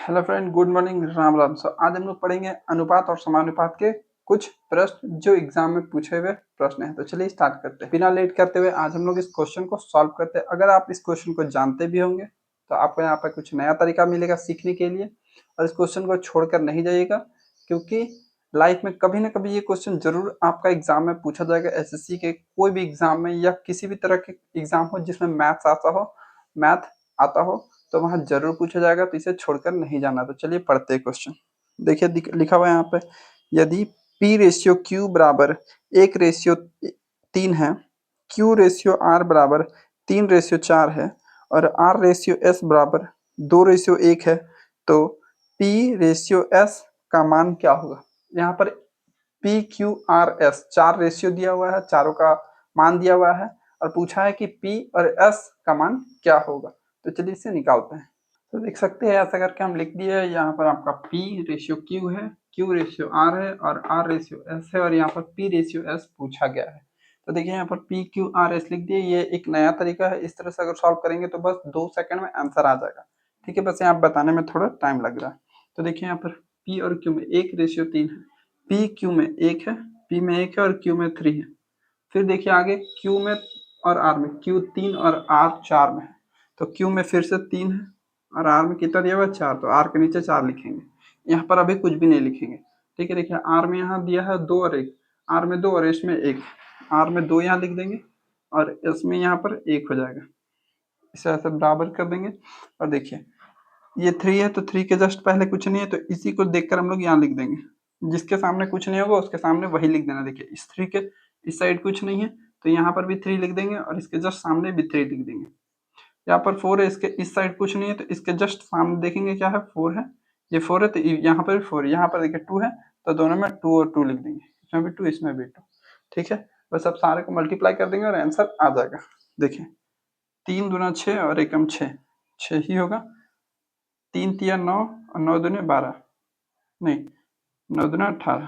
Hello friend, good morning, Ram Ram. आज हम लोग पढ़ेंगे अनुपात और समानुपात के कुछ प्रश्न जो एग्जाम में पूछे हुए प्रश्न हैं। तो चलिए स्टार्ट करते हैं बिना लेट करते हुए। आज हम लोग इस क्वेश्चन को सॉल्व करते हैं। अगर आप इस क्वेश्चन को जानते भी होंगे तो आपको यहाँ पर कुछ नया तरीका मिलेगा सीखने के लिए, और इस क्वेश्चन को छोड़कर नहीं जाइएगा, क्योंकि लाइफ में कभी ना कभी ये क्वेश्चन जरूर आपका एग्जाम में पूछा जाएगा। एसएससी के कोई भी एग्जाम में या किसी भी तरह के एग्जाम हो जिसमें मैथ आता हो तो वहाँ जरूर पूछा जाएगा, तो इसे छोड़कर नहीं जाना। तो चलिए पढ़ते हैं क्वेश्चन। देखिए लिखा हुआ है यहाँ पे, यदि P रेशियो Q बराबर 1:3 है, Q रेशियो R बराबर 3:4 है और R रेशियो S बराबर 2:1 है, तो P रेशियो S का मान क्या होगा। यहाँ पर P Q R S 4 ratio दिया हुआ है, चारों का मान दिया हुआ है और पूछा है कि P और S का मान क्या होगा। तो चलिए इसे निकालते हैं। तो देख सकते हैं ऐसा करके हम लिख दिए। यहाँ पर आपका P रेशियो Q है, Q रेशियो R है और R रेशियो S है, और यहाँ पर P रेशियो S पूछा गया है। तो देखिए यहाँ पर P Q R S लिख दिए। ये एक नया तरीका है, इस तरह से अगर सॉल्व करेंगे तो बस 2 सेकंड में आंसर आ जाएगा। ठीक है, बस यहाँ बताने में थोड़ा टाइम लग रहा है। तो देखिए यहाँ पर P और Q में 1:3 है, P Q में 1 है, P में 1 है और Q में 3 है। फिर देखिए आगे Q में और R में, Q 3 और R 4 में है, तो Q में फिर से 3 है और R में कितना दिया हुआ है 4, तो R के नीचे 4 लिखेंगे। यहाँ पर अभी कुछ भी नहीं लिखेंगे। ठीक है, देखिए R में यहाँ दिया है 2 और 1, R में 2 और S में 1, R में 2 यहाँ लिख देंगे और S में यहाँ पर 1 हो जाएगा। इसे ऐसे बराबर कर देंगे और देखिए ये 3 है तो 3 के जस्ट पहले कुछ नहीं है, तो इसी को देखकर हम लोग यहाँ लिख देंगे। जिसके सामने कुछ नहीं होगा उसके सामने वही लिख देना। देखिए इस 3 के इस साइड कुछ नहीं है तो यहाँ पर भी 3 लिख देंगे और इसके जस्ट सामने भी 3 लिख देंगे। यहाँ पर 4 है, इसके इस साइड कुछ नहीं है तो इसके जस्ट सामने देखेंगे क्या है, 4 है। ये 4 है तो यहाँ पर भी 4 है, यहाँ पर देखिए 2 है तो दोनों में 2 और 2 लिख देंगे, इसमें भी 2 इसमें भी 2। ठीक है, बस अब सारे को मल्टीप्लाई कर देंगे और आंसर आ जाएगा। देखिए 3 दूना 6 और 1 6, 6 ही होगा। 3 तिया 9 और 9 दूने 12, नहीं 9 दूना 18,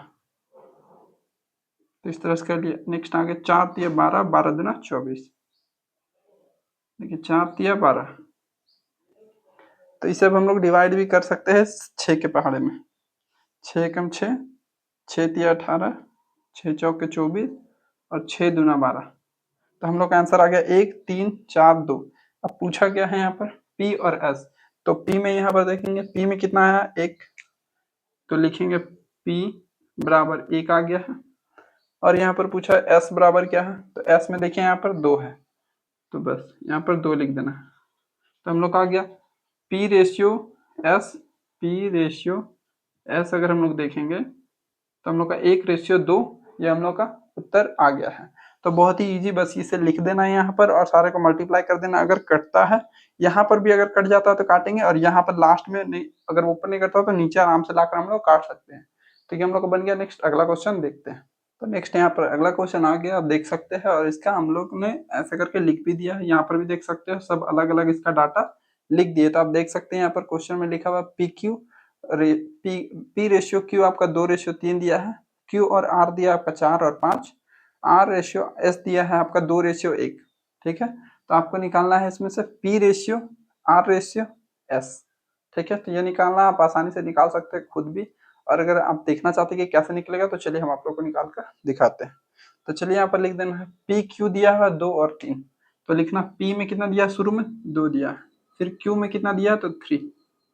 तो इस तरह से कर लिया। नेक्स्ट आगे 4 तिया 12, 12 दूना 24। देखिए 4 तिया 12, तो इसे अब हम लोग डिवाइड भी कर सकते हैं 6 के पहाड़े में। 6 कम 6, 6 तिया 18, 6 चौके 24 और 6 दूना 12। तो हम लोग का आंसर आ गया 1 3 4 2। अब पूछा गया है यहाँ पर P और S, तो P में यहाँ पर देखेंगे P में कितना आया 1, तो लिखेंगे P बराबर 1 आ गया है। और यहाँ पर पूछा है S बराबर क्या है, तो S में देखिए यहाँ पर 2 है, तो बस यहाँ पर 2 लिख देना। तो हम लोग का आ गया P ratio S, P ratio S अगर हम लोग देखेंगे तो हम लोग का 1:2, ये हम लोग का उत्तर आ गया है। तो बहुत ही इजी, बस इसे लिख देना है यहाँ पर और सारे को मल्टीप्लाई कर देना। अगर कटता है यहाँ पर भी, अगर कट जाता है तो काटेंगे, और यहाँ पर लास्ट में नहीं, अगर ऊपर नहीं कटता तो नीचे आराम से लाकर हम लोग काट सकते हैं। तो ये हम लोग का बन गया। नेक्स्ट अगला क्वेश्चन देखते हैं। तो नेक्स्ट यहाँ पर अगला क्वेश्चन आ गया, आप देख सकते हैं, और इसका हम लोग ने ऐसे करके लिख भी दिया है। यहाँ पर भी देख सकते हो सब अलग अलग इसका डाटा लिख दिए। तो आप देख सकते हैं यहाँ पर क्वेश्चन में लिखा हुआ पी रेशियो क्यू आपका 2:3 दिया है, क्यू और आर दिया आपका 4 और 5, आर रेशियो एस दिया है आपका 2:1। ठीक है, तो आपको निकालना है इसमें से P ratio R ratio S. ठीक है, तो ये निकालना आप आसानी से निकाल सकते हैं खुद भी, और अगर आप देखना चाहते हैं कि कैसे निकलेगा तो चलिए हम आप लोग को निकाल कर दिखाते हैं। तो चलिए यहाँ पर लिख देना है पी क्यू दिया है 2 और 3, तो लिखना पी में कितना दिया, शुरू में 2 दिया है, फिर क्यू में कितना दिया तो 3,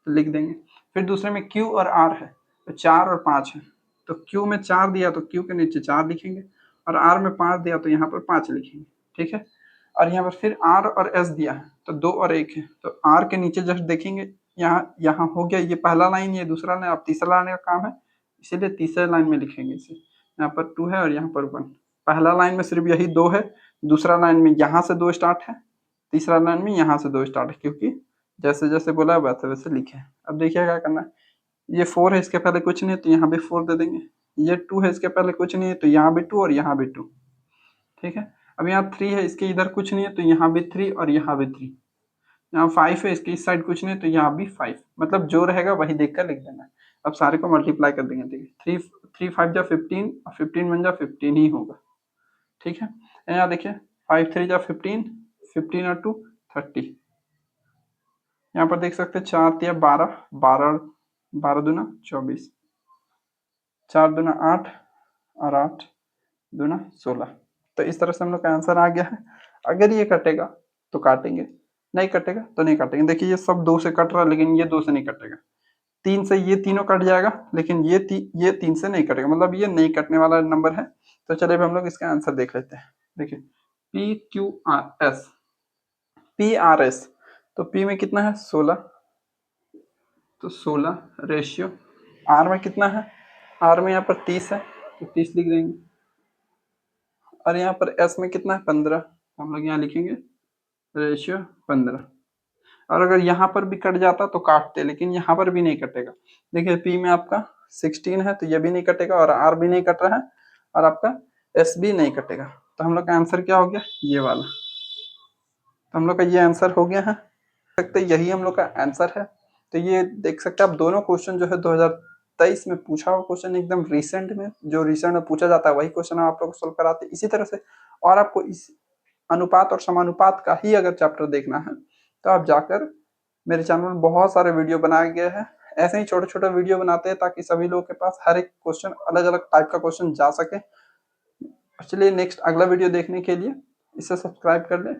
तो लिख देंगे। फिर दूसरे में क्यू और आर है तो 4 और 5 है, तो क्यू में 4 दिया तो क्यू के नीचे 4 लिखेंगे, और आर में 5 दिया तो यहाँ पर 5 लिखेंगे। ठीक है, और यहाँ पर फिर आर और एस दिया है तो 2 और 1 है, तो आर के नीचे जस्ट देखेंगे, यहाँ हो गया, ये पहला लाइन, ये दूसरा लाइन, अब तीसरा लाइन का काम है, इसीलिए तीसरे लाइन में लिखेंगे इसे। यहाँ पर 2 है और यहाँ पर 1, पहला लाइन में सिर्फ यही 2 है, दूसरा लाइन में यहाँ से 2 स्टार्ट है, तीसरा लाइन में यहाँ से 2 स्टार्ट है, क्योंकि जैसे जैसे बोला वैसे वैसे लिखे। अब देखिए क्या करना है, ये 4 है, इसके पहले कुछ नहीं है तो यहाँ भी 4 दे देंगे, ये 2 है, इसके पहले कुछ नहीं है तो यहाँ भी 2 और यहाँ भी 2। ठीक है, अब यहाँ 3 है, इसके इधर कुछ नहीं है तो यहाँ भी 3 और यहाँ भी 3। यहाँ 5 है, इसके इस साइड कुछ नहीं है तो यहाँ भी 5, मतलब जो रहेगा वही देख कर लिख देना है। अब सारे को मल्टीप्लाई कर देंगे। देखिए 3 5 जा 15 और 15 बन जा 15 ही होगा। ठीक है, यहाँ देखिए 5 3 जा 15, 15 और 2 30, यहाँ पर देख सकते हैं 4 तिया 12, 12 दूना 24, 4 दूना 8 और 8 दूना 16। तो इस तरह से हम लोग का आंसर आ गया है। अगर ये कटेगा तो काटेंगे, नहीं कटेगा तो नहीं काटेंगे। देखिए ये सब 2 से कट रहा है लेकिन ये 2 से नहीं कटेगा। 3 से ये तीनों कट जाएगा लेकिन ये 3 से नहीं कटेगा, मतलब ये नहीं कटने वाला नंबर है। तो चलिए हम लोग इसका आंसर देख लेते हैं। देखिए PRS, तो P में कितना है 16, तो 16 रेशियो R में कितना है, R में यहाँ पर 30 है तो 30 लिख देंगे, और यहाँ पर S में कितना है 15, हम लोग यहाँ लिखेंगे रेशियो 15। और अगर यहाँ पर भी कट जाता तो काटते, लेकिन यहाँ पर भी नहीं कटेगा। देखिए P में आपका 16 है तो ये भी नहीं कटेगा, और R भी नहीं कट रहा है, और आपका S भी नहीं कटेगा। तो हम लोग का आंसर क्या हो गया, ये वाला। तो हम लोग का ये आंसर हो गया है, सकते यही हम लोग का आंसर है। तो ये देख सकते हैं आप, दोनों क्वेश्चन जो है 2023 में पूछा हुआ क्वेश्चन, एकदम रिसेंट में, जो रिसेंट में पूछा जाता है वही क्वेश्चन आप लोग सोल्व कराते हैं इसी तरह से। और आपको इस अनुपात और समानुपात का ही अगर चैप्टर देखना है तो आप जाकर, मेरे चैनल में बहुत सारे वीडियो बनाए गए हैं, ऐसे ही छोटे छोटे वीडियो बनाते हैं ताकि सभी लोगों के पास हर एक क्वेश्चन, अलग अलग टाइप का क्वेश्चन जा सके। चलिए नेक्स्ट अगला वीडियो देखने के लिए इसे सब्सक्राइब कर लें।